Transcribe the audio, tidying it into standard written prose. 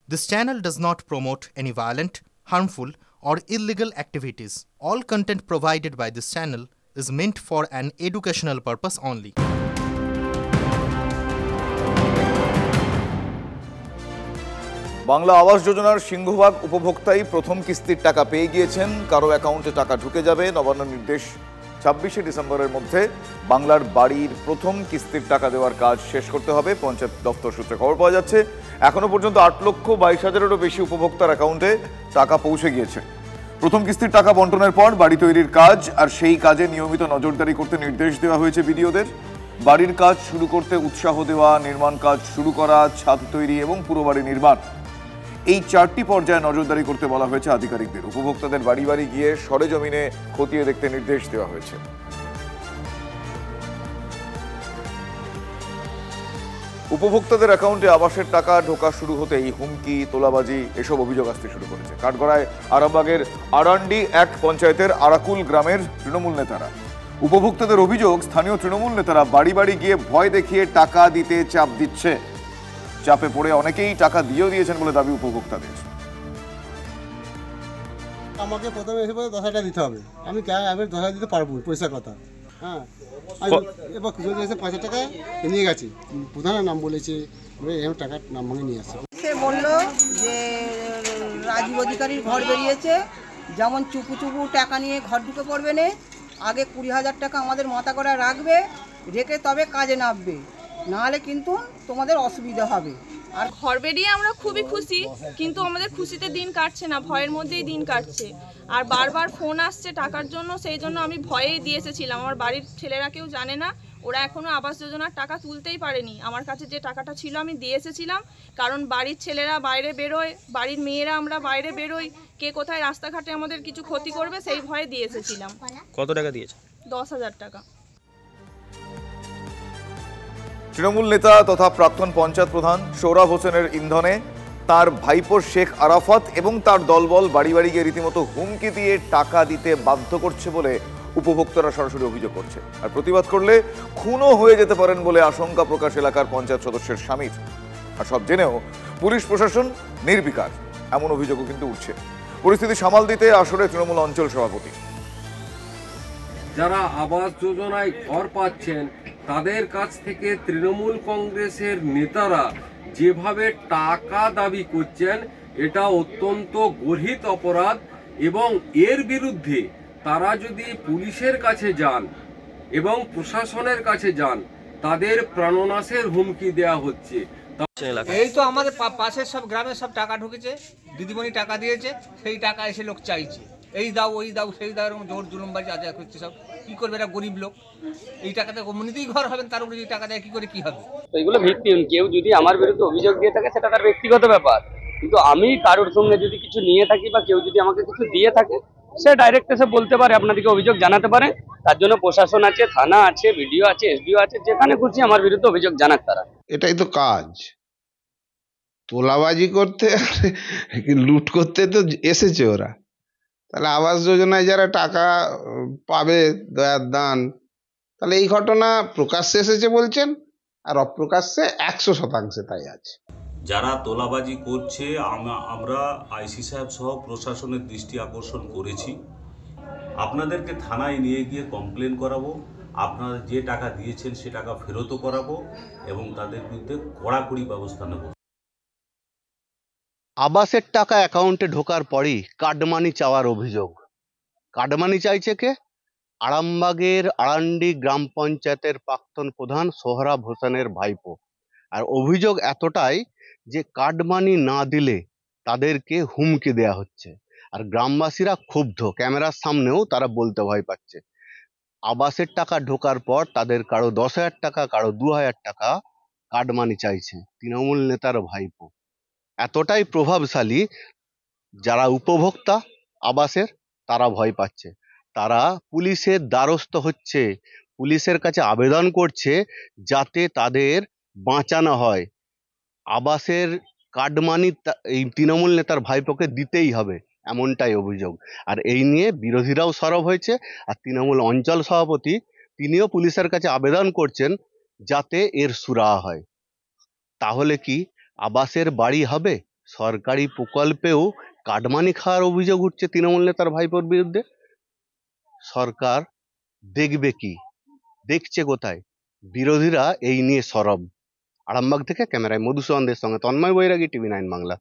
This channel does not promote any violent, harmful, or illegal activities. All content provided by this channel is meant for an educational purpose only. Bangla আবাস যোজনার সিংহভাগ উপভোক্তাই প্রথম কিস্তির টাকা পেয়ে গিয়েছেন। কারো অ্যাকাউন্টে টাকা ঢুকে যাবে। নবান্ন নির্দেশ 26শে ডিসেম্বরের মধ্যে বাংলার বাড়ির প্রথম কিস্তির টাকা দেওয়ার কাজ শেষ করতে হবে। পঞ্চায়েত দপ্তর সূত্রে খবর পাওয়া যাচ্ছে এখনো পর্যন্ত 8,22,000-এরও বেশি উপভোক্তার অ্যাকাউন্টে টাকা পৌঁছে গিয়েছে। প্রথম কিস্তির টাকা বন্টনের পর বাড়ি তৈরির কাজ আর সেই কাজে নিয়মিত নজরদারি করতে নির্দেশ দেওয়া হয়েছে বিডিওদের। বাড়ির কাজ শুরু করতে উৎসাহ দেওয়া, নির্মাণ কাজ শুরু করা, ছাদ তৈরি এবং পুরো বাড়ি নির্মাণ, এই 4টি পর্যায়ে নজরদারি করতে বলা হয়েছে আধিকারিকদের। উপভোক্তাদের বাড়ি বাড়ি গিয়ে সরেজমিনে খতিয়ে দেখতে নির্দেশ দেওয়া হয়েছে। উপভোক্তাদের অ্যাকাউন্টে আবাসের টাকা ঢোকা শুরু হতেই হুমকি, তোলাবাজি এসব অভিযোগ আসতে শুরু করেছে কাঠগড়ায় আরামবাগের আরান্ডি 1 পঞ্চায়েতের আরাকুল গ্রামের তৃণমূল নেতারা। উপভোক্তাদের অভিযোগ, স্থানীয় তৃণমূল নেতারা বাড়ি বাড়ি গিয়ে ভয় দেখিয়ে টাকা দিতে চাপ দিচ্ছে। চাপে পড়ে অনেকেই টাকা দিয়েও দিয়েছেন বলে দাবি উপভোক্তাদের। আমাকে প্রথমে এসে বলে 10,000 দিতে হবে। আমি 10,000 দিতে পারবো, পয়সার কথা। হ্যাঁ, এবার যদি এসে 5,000 টাকা নিয়ে গেছে, প্রধানের নাম বলেছে, এরকম টাকার নাম ভাঙে নিয়ে আসছে। সে বললো যে রাজীব অধিকারীর ঘর বেরিয়েছে, যেমন চুপু চুপু টাকা নিয়ে ঘর ঢুকে পড়বে না, আগে 20,000 টাকা আমাদের মাথা করে রাখবে, রেখে তবে কাজে নামবে, নাহলে কিন্তু তোমাদের অসুবিধা হবে। আর ঘর বেরিয়ে আমরা খুবই খুশি, কিন্তু আমাদের খুশিতে দিন কাটছে না, ভয়ের মধ্যেই দিন কাটছে। আর বারবার ফোন আসছে টাকার জন্য, সেই জন্য আমি ভয়েই দিয়ে এসেছিলাম। আমার বাড়ির ছেলেরা কেউ জানে না, ওরা এখনও আবাস যোজনার টাকা তুলতেই পারেনি। আমার কাছে যে টাকাটা ছিল আমি দিয়ে এসেছিলাম, কারণ বাড়ির ছেলেরা বাইরে বেরোয়, বাড়ির মেয়েরা আমরা বাইরে বেরোই, কে কোথায় রাস্তাঘাটে আমাদের কিছু ক্ষতি করবে সেই ভয়ে দিয়ে এসেছিলাম। কত টাকা দিয়েছে? 10,000 টাকা। তৃণমূল নেতা তথা প্রাক্তন পঞ্চায়েত প্রধান সৌরভ হোসেনের ইন্ধনে তার ভাইপো শেখ আরাফাত এবং তার দলবল বাড়ি বাড়ি গিয়ে রীতিমতো হুমকি দিয়ে টাকা দিতে বাধ্য করছে বলে উপভোক্তারা সরাসরি অভিযোগ করছে। আর প্রতিবাদ করলে খুনও হয়ে যেতে পারেন বলে আশঙ্কা প্রকাশ এলাকার পঞ্চায়েত সদস্যের স্বামীর। আর সব জেনেও পুলিশ প্রশাসন নির্বিকার, এমন অভিযোগও কিন্তু উঠছে। পরিস্থিতি সামাল দিতে আসরে তৃণমূল অঞ্চল সভাপতি। যারা আবাস যোজনায় ঘর পাচ্ছেন তাদের কাছ থেকে তৃণমূল কংগ্রেসের নেতারা যেভাবে টাকা দাবি করছেন, এটা অত্যন্ত গর্হিত অপরাধ এবং এর বিরুদ্ধে তারা যদি পুলিশের কাছে যান এবং প্রশাসনের কাছে যান, তাদের প্রাণনাশের হুমকি দেয়া হচ্ছে। এই তো আমাদের পাশের সব গ্রামের সব টাকা ঢুকেছে, দিদিমণি টাকা দিয়েছে, সেই টাকা এসে লোক চাইছে, এই দাও ওই দাও সেই দাও, এরকম জোর জুলুমবাজি আদায় করছে সব। কি করবে, এটা গরিব লোক, এই টাকাতে কমিউনিতেই ঘর হবেন, তার উপরে যদি টাকা দেয় কি করে কি হবে? তো এগুলো ভিত্তিহীন। কেউ যদি আমার বিরুদ্ধে অভিযোগ দিয়ে থাকে সেটা তার ব্যক্তিগত ব্যাপার, কিন্তু আমি কারোর সঙ্গে যদি কিছু নিয়ে থাকি বা কেউ যদি আমাকে কিছু দিয়ে থাকে, সে ডাইরেক্ট এসে বলতে পারে, আপনাদেরকে অভিযোগ জানাতে পারে। তার জন্য প্রশাসন আছে, থানা আছে, বিডিও আছে, এসডিও আছে, যেখানে খুশি আমার বিরুদ্ধে অভিযোগ জানাক তারা। এটাই তো কাজ, তোলাবাজি করতে, লুট করতে তো এসেছে ওরা। তাহলে আবাস যোজনায় যারা টাকা পাবে, দয়ার দান, তাহলে এই ঘটনা প্রকাশ্যে এসেছে বলছেন, আর অপ্রকাশ্যে 100% তাই আছে। যারা তোলাবাজি করছে আমরা আইসি সাহেব সহ প্রশাসনের দৃষ্টি আকর্ষণ করেছি। আপনাদেরকে থানায় নিয়ে গিয়ে কমপ্লেন করাবো, আপনারা যে টাকা দিয়েছেন সে টাকা ফেরতও করাবো এবং তাদের বিরুদ্ধে কড়াকড়ি ব্যবস্থা নেব। আবাসের টাকা অ্যাকাউন্টে ঢোকার পরই কাটমানি চাওয়ার অভিযোগ। কাটমানি চাইছে কে? আরামবাগের আরান্ডি গ্রাম পঞ্চায়েতের প্রাক্তন প্রধান সোহরাব হোসেনের ভাইপো। আর অভিযোগ এতটাই যে কাটমানি না দিলে তাদেরকে হুমকি দেয়া হচ্ছে। আর গ্রামবাসীরা ক্ষুব্ধ, ক্যামেরার সামনেও তারা বলতে ভয় পাচ্ছে। আবাসের টাকা ঢোকার পর তাদের কারো 10,000 টাকা, কারো 2,000 টাকা কাটমানি চাইছে তৃণমূল নেতার ভাইপো। এতটাই প্রভাবশালী, যারা উপভোক্তা আবাসের তারা ভয় পাচ্ছে, তারা পুলিশের দ্বারস্থ হচ্ছে, পুলিশের কাছে আবেদন করছে যাতে তাদের বাঁচানো হয়। আবাসের কাটমানি এই তৃণমূল নেতার ভাইপোকে দিতেই হবে, এমনটাই অভিযোগ। আর এই নিয়ে বিরোধীরাও সরব হয়েছে। আর তৃণমূল অঞ্চল সভাপতি তিনিও পুলিশের কাছে আবেদন করছেন যাতে এর সুরাহা হয়। তাহলে কি আবাসের বাড়ি হবে? সরকারি প্রকল্পেও কাটমানি খাওয়ার অভিযোগ উঠছে তৃণমূল নেতার ভাইপোর বিরুদ্ধে। সরকার দেখবে কি, দেখছে কোথায়? বিরোধীরা এই নিয়ে সরব। আরামবাগ থেকে ক্যামেরায় মধুসূদনদের সঙ্গে তন্ময় বৈরাগী, টিভি 9 বাংলা।